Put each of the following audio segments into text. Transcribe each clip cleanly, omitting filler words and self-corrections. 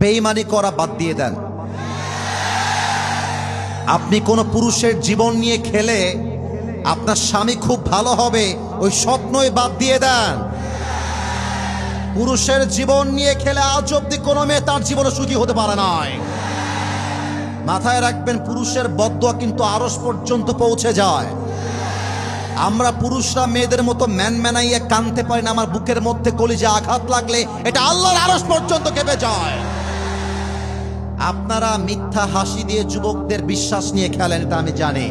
বেঈমানি করা বাদ দিয়ে দেন। আপনি কোনো পুরুষের জীবন নিয়ে খেলে আপনার স্বামী খুব ভালো হবে, ওই স্বপ্নই বাদ দিয়ে দেন। পুরুষের জীবন নিয়ে খেলে আজ অব্দি কোনো মেয়ে তার জীবনে সুখী হতে পারে নাই। মাথায় রাখবেন, পুরুষের বদদোয়া কিন্তু আরশ পর্যন্ত পৌঁছে যায়। আমরা পুরুষরা মেয়েদের মতো ম্যানাইয়ে কানতে পারি না। আমার বুকের মধ্যে কলিজা আঘাত লাগলে এটা আল্লাহর আরশ পর্যন্ত কেঁপে যায়। আপনারা মিথ্যা হাসি দিয়ে যুবকদের বিশ্বাস নিয়ে খেলেন, এটা আমি জানি।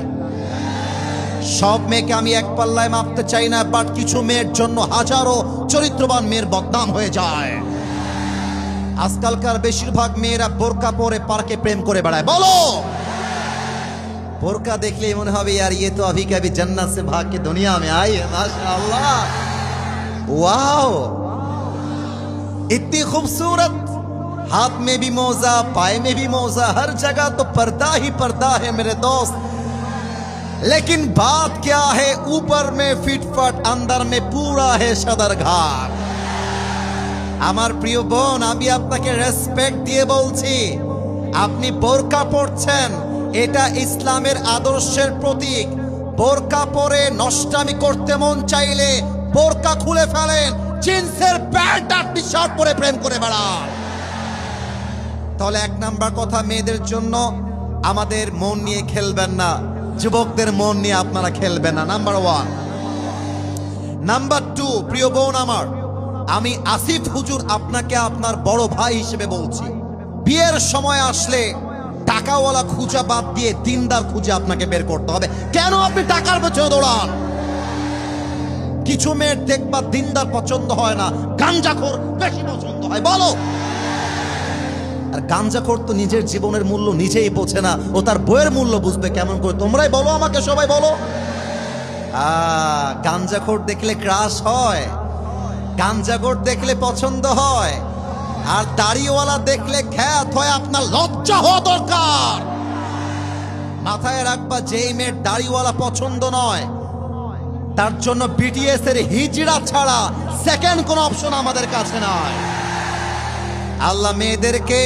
সব মেয়েকে আমি এক পাল্লায় মাপতে চাই না, বাট কিছু মেয়ের জন্য হাজারো চরিত্রবান মেয়ের বদনাম হয়ে যায়। আজকালকার বেশিরভাগ মেয়েরা বোরকা পরে পার্কে প্রেম করে বেড়ায়। বলো, বোরকা দেখলেই মনে হবে यार ये तो अभी कभी जन्नत से भाग के दुनिया में आई है, माशाअल्लाह, वाओ, इतनी खूबसूरत, हाथ में भी मोजा, पाए में भी मोजा, हर जगह तो पर्दा ही पर्दा है मेरे दोस्त। लेकिन बात क्या है, ऊपर में फिटफट, अंदर में पूरा है सदरघाट। আমার প্রিয় বোন, আমি আপনাকে রেসপেক্ট দিয়ে বলছি, আপনি বোরকা পরছেন, এটা ইসলামের আদর্শের প্রতীক। বোরকা পরে নষ্টামি করতে মন চাইলে বোরকা খুলে ফেলেন, জিন্সের প্যান্ট আর টি শার্ট পরে প্রেম করে বেড়ান। তাহলে এক নাম্বার কথা, মেয়েদের জন্য আমাদের মন নিয়ে খেলবেন না, যুবকদের মন নিয়ে আপনারা খেলবেন না, নাম্বার ওয়ান। নাম্বার টু, প্রিয় বোন আমার, আমি আসিফ হুজুর আপনাকে আপনার বড় ভাই হিসেবে বলছি, বিয়ের সময় আসলে টাকাওয়ালা খুঁজা বাদ দিয়ে দিনদার খুঁজে আপনাকে বের করতে হবে। কেন আপনি টাকার পেছনে দৌড়ান? কিছু মেয়ের দেখবা দিনদার পছন্দ হয় না, গাঞ্জাখোর বেশি পছন্দ হয়। বলো, আর গাঞ্জাখোর তো নিজের জীবনের মূল্য নিজেই বোঝে না, ও তার বইয়ের মূল্য বুঝবে কেমন করে? তোমরাই বলো আমাকে, সবাই বলো। গাঞ্জাখোর দেখলে ক্রাশ হয়, গাঞ্জাখোর দেখলে পছন্দ হয়, আর দাড়িওয়ালা দেখলে খ্যাত হয়। আপনার লজ্জা হওয়া দরকার। মাথায় রাখবা, যেই মেয়ের দাড়িওয়ালা পছন্দ নয়, তার জন্য বিটিএস এর হিজড়া ছাড়া সেকেন্ড কোন অপশন আমাদের কাছে নাই। আল্লাহ মেয়েদেরকে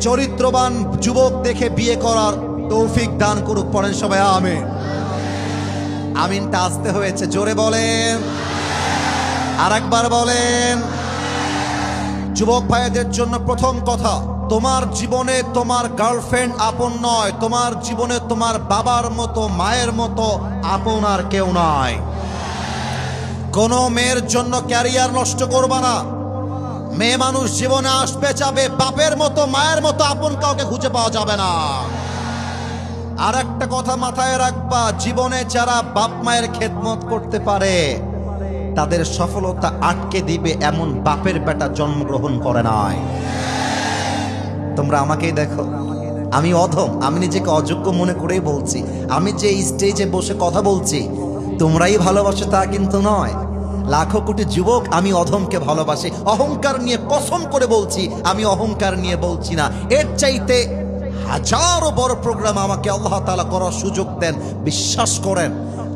চরিত্রবান যুবক দেখে বিয়ে করার তৌফিক দান করুক। পড়েন সবাই আমিন। আমিনটা আসতে হয়েছে, জোরে বলেন, আর একবার বলেন। যুবক ভাইদের জন্য প্রথম কথা, তোমার জীবনে তোমার গার্লফ্রেন্ড আপন নয়, তোমার জীবনে তোমার বাবার মতো মায়ের মতো আপন আর কেউ নয়। কোন মেয়ের জন্য ক্যারিয়ার নষ্ট করবা না। মেয়ে মানুষ জীবনে আসবে যাবে, বাপের মতো মায়ের মতো আপন কাউকে খুঁজে পাওয়া যাবে না। আর একটা কথা মাথায় রাখবা, জীবনে যারা বাপ মায়ের খেদমত করতে পারে তাদের সফলতা আটকে দিবে এমন বাপের বেটা জন্মগ্রহণ করে নাই। তোমরা আমাকেই দেখো, আমি অধম, আমি নিজেকে অযোগ্য মনে করেই বলছি। আমি যে স্টেজে বসে কথা বলছি তোমরাই ভালোবাসো তা কিন্তু নয়। লাখো কোটি যুবক আমি অধমকে ভালোবাসি, অহংকার নিয়ে কসম করে বলছি, আমি অহংকার নিয়ে বলছি না। এর চাইতে হাজারো বড় প্রোগ্রাম আমাকে আল্লাহ তাআলা করার সুযোগ দেন। বিশ্বাস করেন,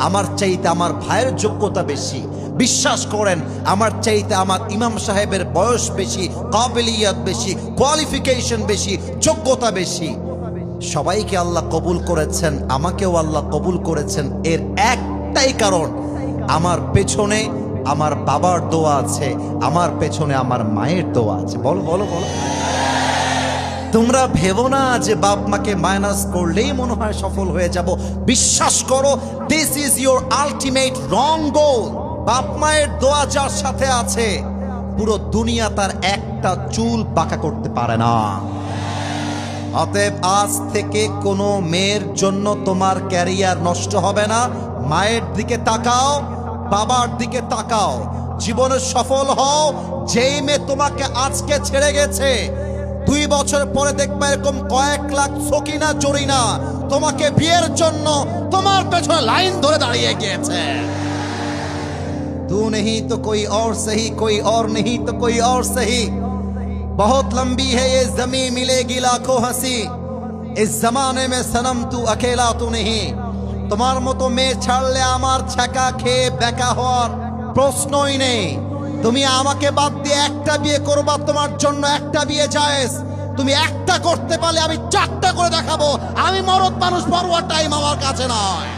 আমার চাইতে আমার ভাইয়ের যোগ্যতা বেশি। বিশ্বাস করেন, আমার চাইতে আমার ইমাম সাহেবের বয়স বেশি, কাবিলিয়াত বেশি, কোয়ালিফিকেশন বেশি, যোগ্যতা বেশি। সবাইকে আল্লাহ কবুল করেছেন, আমাকেও আল্লাহ কবুল করেছেন। এর একটাই কারণ, আমার পেছনে আমার বাবার দোয়া আছে, আমার পেছনে আমার মায়ের দোয়া আছে। বলো বলো বলো। তোমরা ভেবো না যে বাপ মাকে মাইনাস করলেই মনে হয় সফল হয়ে যাব। বিশ্বাস করো, দিস ইজ ইউর আলটিমেট রং গোল। বাপ মায়ের দোয়া যার সাথে আছে, পুরো দুনিয়া তার একটা চুল বাঁকা করতে পারে না। অতএব আজ থেকে কোনো মেয়ের জন্য তোমার ক্যারিয়ার নষ্ট হবে না। মায়ের দিকে তাকাও, বাবার দিকে তাকাও, জীবনে সফল হও। যেই মেয়ে তোমাকে আজকে ছেড়ে গেছে, 2 বছর পরে দেখবে এরকম কয়েক লাখ সকিনা জরিনা তোমাকে বিয়ের জন্য তোমার পেছনে লাইন ধরে দাঁড়িয়ে গিয়েছে। तू नहीं तो कोई और सही, कोई और नहीं तो कोई और सही, बहुत लंबी है ये जमीन, मिलेगी लाखों हंसी, इस जमाने में सनम तू अकेला तो नहीं। তোমার মতো মেয়ে ছাড়লে আমার ছ্যাঁকা খেয়ে বেকা হওয়ার প্রশ্নই নেই। তুমি আমাকে বাদ দিয়ে একটা বিয়ে করবা, তোমার জন্য একটা বিয়ে জায়েজ। তুমি একটা করতে পারলে আমি চারটা করে দেখাবো। আমি মরদ মানুষ, পরোয়ার টাইম আমার কাছে নয়।